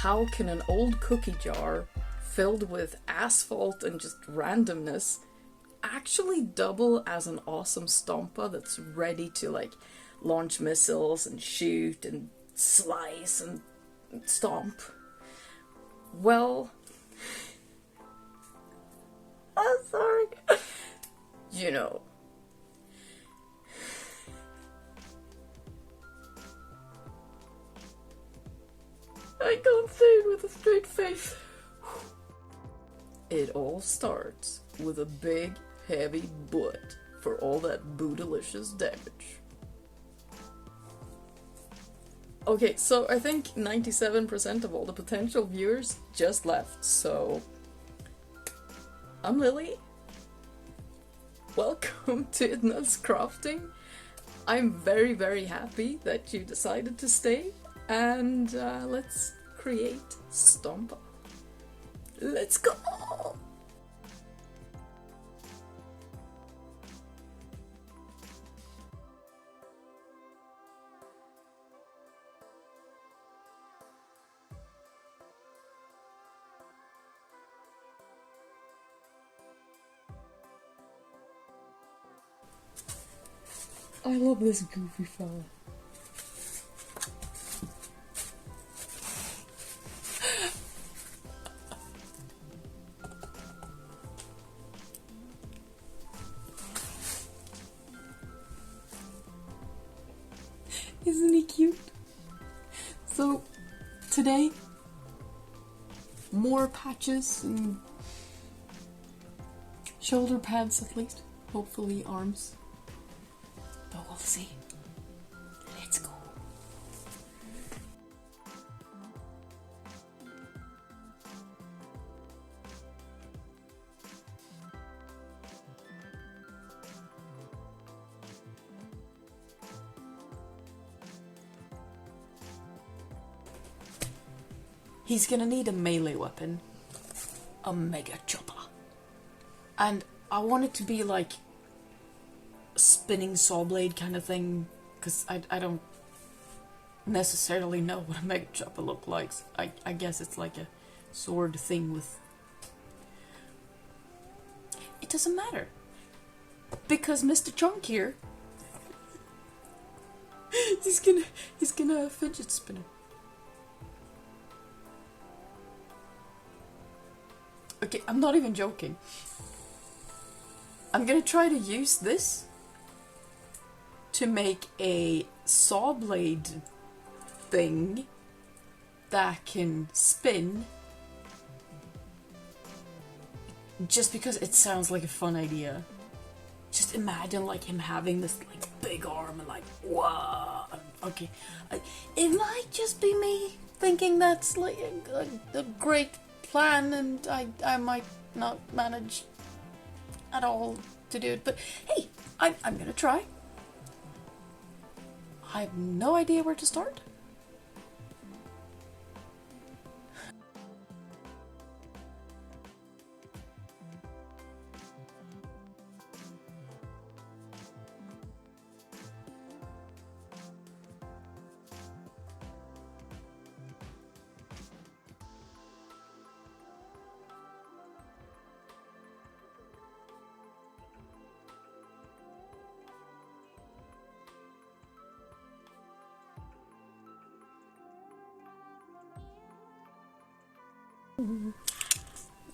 how can an old cookie jar filled with asphalt and just randomness actually double as an awesome Stompa that's ready to like launch missiles and shoot and slice and stomp? Well, I'm sorry. You know, I can't say it with a straight face. It all starts with a big, heavy butt for all that bootylicious damage. Okay, so I think 97% of all the potential viewers just left, so I'm Lily. Welcome to Idna's Crafting. I'm very, very happy that you decided to stay, and let's create Stompa. Let's go! I love this goofy fella. Isn't he cute? So, today, more patches and shoulder pads at least. Hopefully arms. But we'll see. Let's go. He's gonna need a melee weapon. A mega chopper. And I want it to be like spinning saw blade kind of thing, because I don't necessarily know what a mega chopper looks like. I guess it's like a sword thing with... It doesn't matter, because Mr. Chunk here, he's gonna fidget spinner. Okay, I'm not even joking. I'm gonna try to use this to make a saw blade thing that can spin, just because it sounds like a fun idea. Just imagine like him having this like big arm and like whoa. Okay, it might just be me thinking that's like a great plan, and I might not manage at all to do it, but hey, I'm gonna try. I have no idea where to start.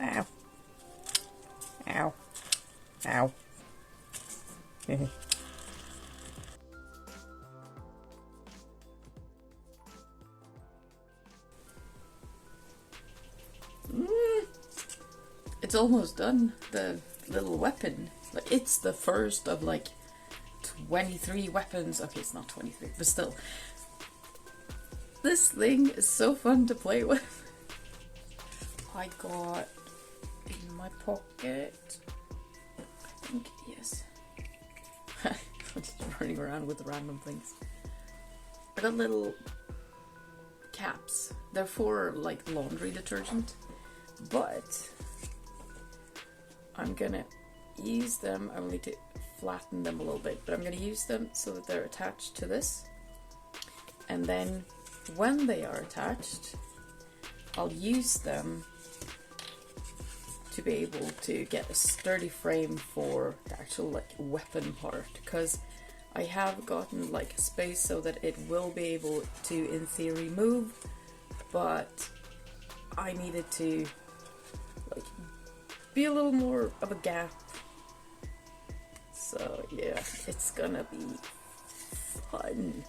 Ow. Ow. Ow. It's almost done, the little weapon. Like, it's the first of like 23 weapons. Okay, it's not 23, but still. This thing is so fun to play with. I got in my pocket, I think, yes. I'm just running around with random things. I got little caps. They're for like laundry detergent, but I'm gonna use them. I will need to flatten them a little bit, but I'm gonna use them so that they're attached to this. And then when they are attached, I'll use them to be able to get a sturdy frame for the actual like weapon part, because I have gotten like a space so that it will be able to in theory move, but I needed to like be a little more of a gap. So yeah, it's gonna be fun.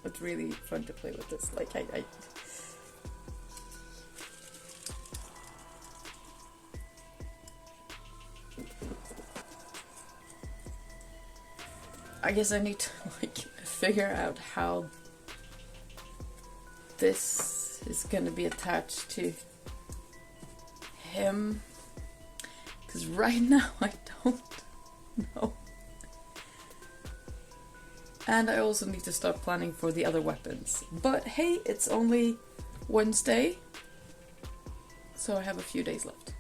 It's really fun to play with this. Like I guess I need to like figure out how this is gonna be attached to him, because right now I don't know. And I also need to start planning for the other weapons. But hey, it's only Wednesday, so I have a few days left.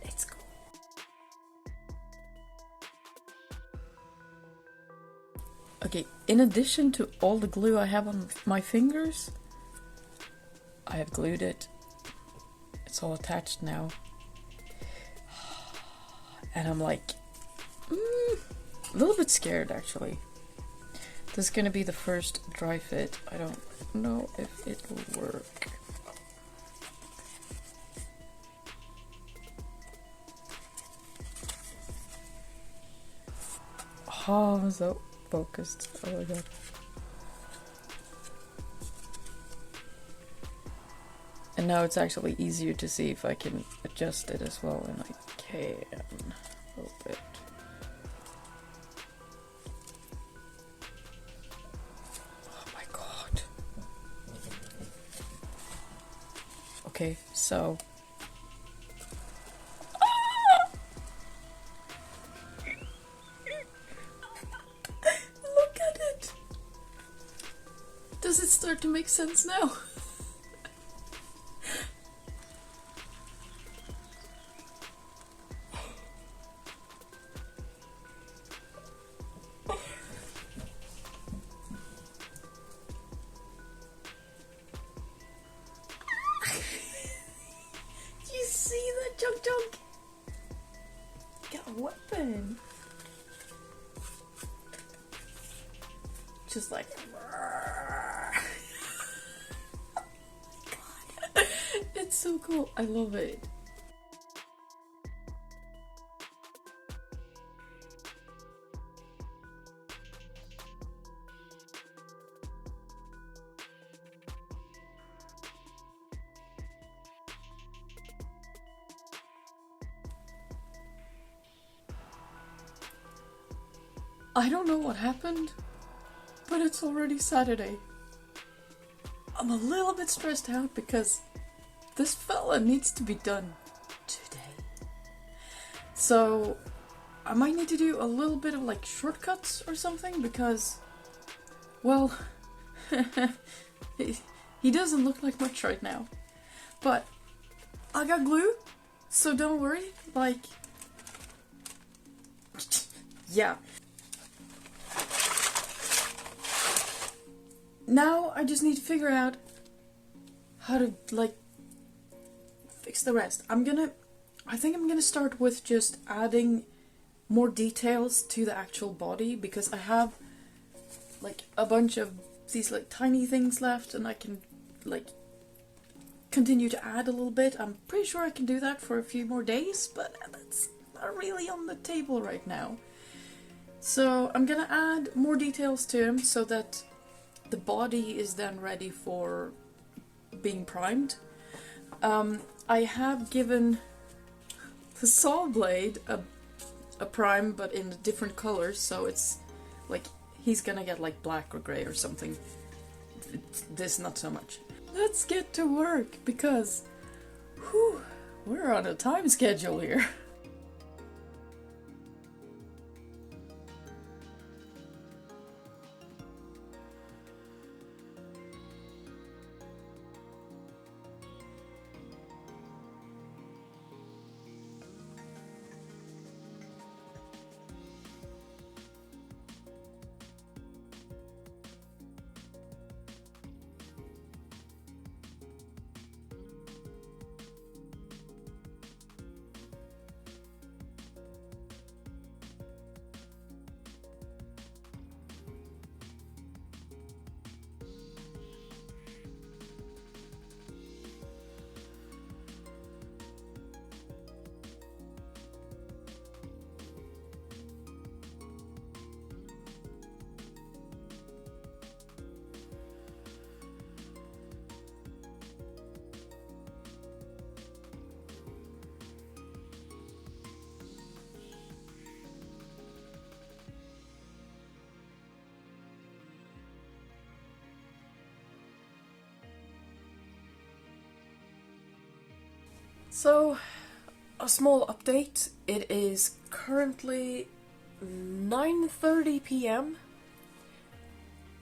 Let's go. Okay, in addition to all the glue I have on my fingers, I have glued it. It's all attached now. And I'm like, a little bit scared actually. This is gonna be the first dry fit. I don't know if it will work. Oh, I'm so focused. Oh my god. And now it's actually easier to see if I can adjust it as well, and I can a little bit. Oh my god. Okay, so look at it. Does it start to make sense now? Junk. Get a weapon. Just like God. It's so cool. I love it. I don't know what happened, but it's already Saturday. I'm a little bit stressed out because this fella needs to be done today. So I might need to do a little bit of like shortcuts or something because, well, he doesn't look like much right now. But I got glue, so don't worry, like, yeah. Now I just need to figure out how to like fix the rest. I think I'm gonna start with just adding more details to the actual body, because I have like a bunch of these like tiny things left and I can like continue to add a little bit. I'm pretty sure I can do that for a few more days, but that's not really on the table right now. So I'm gonna add more details to him so that the body is then ready for being primed. I have given the saw blade a prime, but in different colors, so it's like he's gonna get like black or grey or something. This not so much. Let's get to work, because whew, we're on a time schedule here. So, a small update. It is currently 9:30 p.m.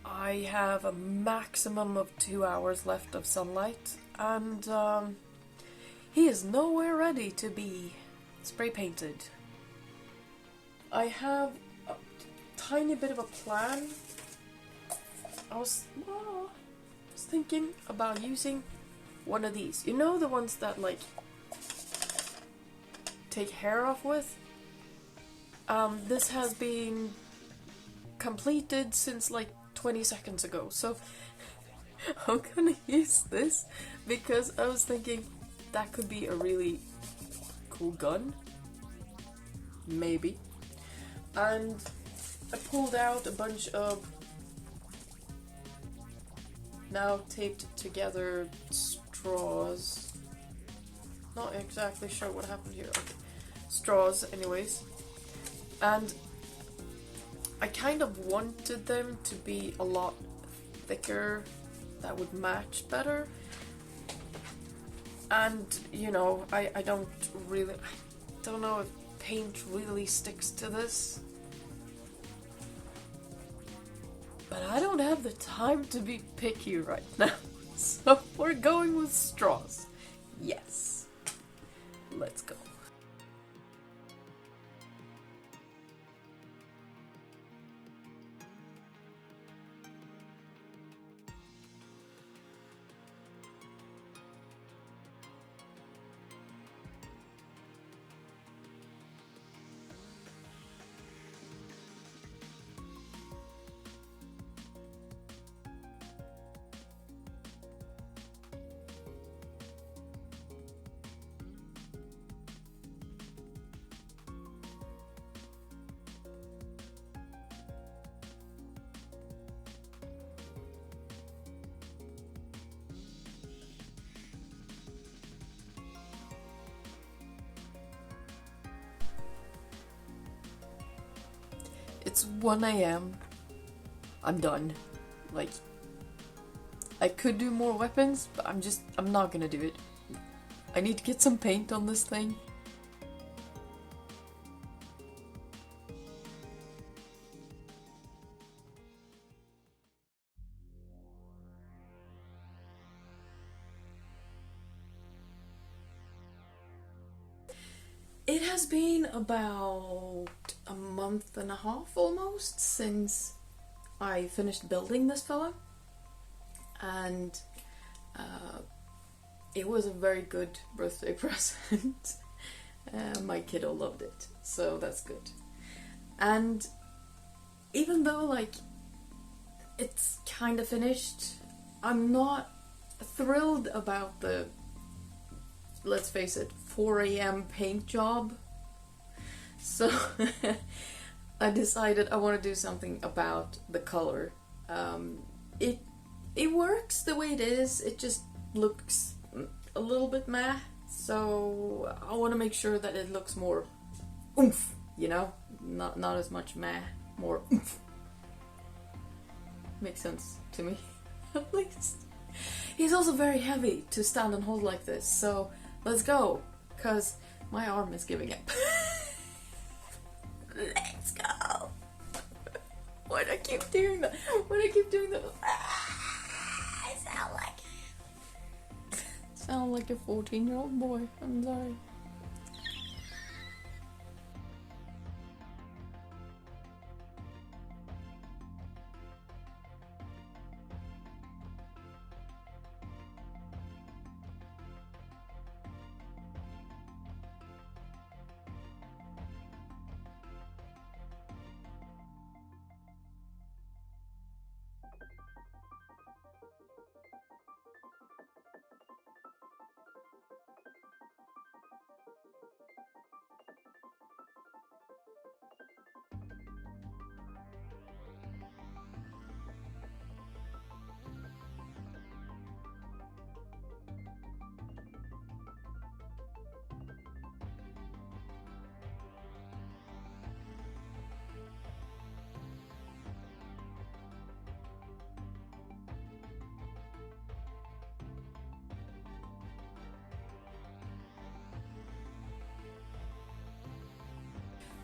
I have a maximum of 2 hours left of sunlight, and he is nowhere ready to be spray painted. I have a tiny bit of a plan. I was thinking about using one of these. You know, the ones that like take hair off with? This has been completed since like 20 seconds ago, so I'm gonna use this because I was thinking that could be a really cool gun. Maybe. And I pulled out a bunch of now taped together straws. Not exactly sure what happened here. Okay. Straws, anyways. And I kind of wanted them to be a lot thicker, that would match better. And, you know, I don't know if paint really sticks to this. But I don't have the time to be picky right now. So we're going with straws. Yes. Let's go. It's 1 a.m. I'm done. Like, I could do more weapons, but I'm not gonna do it. I need to get some paint on this thing. It has been about a month and a half almost since I finished building this fella, and it was a very good birthday present. My kiddo loved it, so that's good. And even though like it's kind of finished, I'm not thrilled about the, let's face it, 4 a.m. paint job. So I decided I want to do something about the color. It works the way it is, it just looks a little bit meh, so I want to make sure that it looks more oomph, you know? Not as much meh, more oomph. Makes sense to me, at least. He's also very heavy to stand and hold like this, so let's go, cause my arm is giving up. Let's go. Why do I keep doing that? Why do I keep doing that? I sound like a 14-year-old boy. I'm sorry.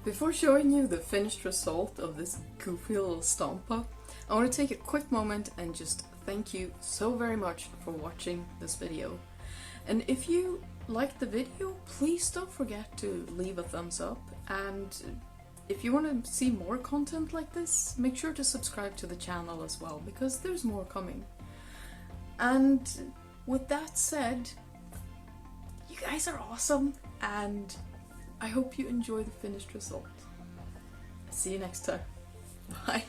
Before showing you the finished result of this goofy little Stompa, I want to take a quick moment and just thank you so very much for watching this video. And if you liked the video, please don't forget to leave a thumbs up, and if you want to see more content like this, make sure to subscribe to the channel as well, because there's more coming. And with that said, you guys are awesome, and I hope you enjoy the finished result. See you next time. Bye.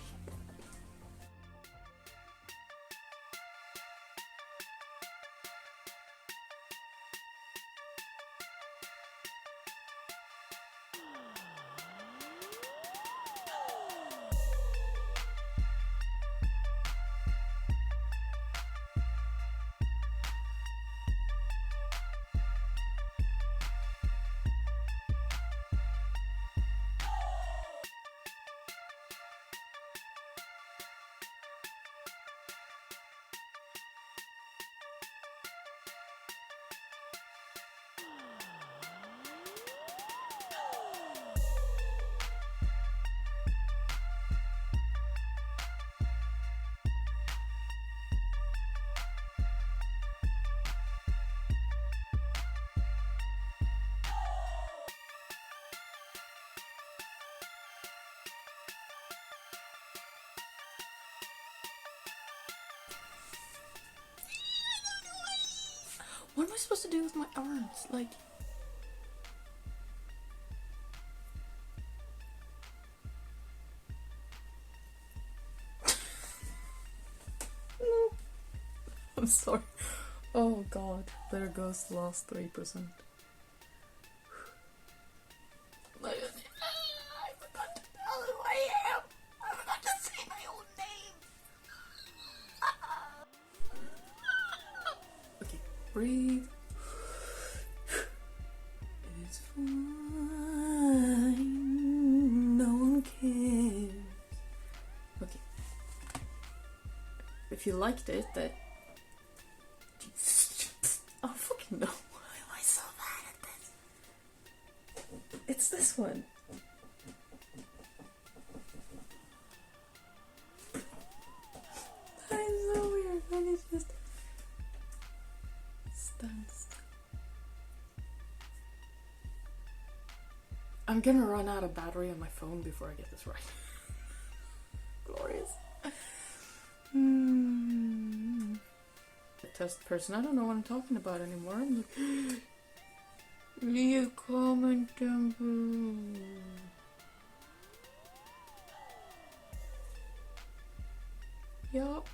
What am I supposed to do with my arms? Like... No. I'm sorry. Oh god. There goes the last 3%. I forgot to tell who I am. I forgot to say my own name. Okay, breathe. It's fine. No one cares. Okay. If you liked it, that... Oh, fucking no. Why am I so bad at this? It's this one. That is so weird. When it just stands. I'm gonna run out of battery on my phone before I get this right. Glorious. Test person, I don't know what I'm talking about anymore. I'm like, leave a comment down below. Yup.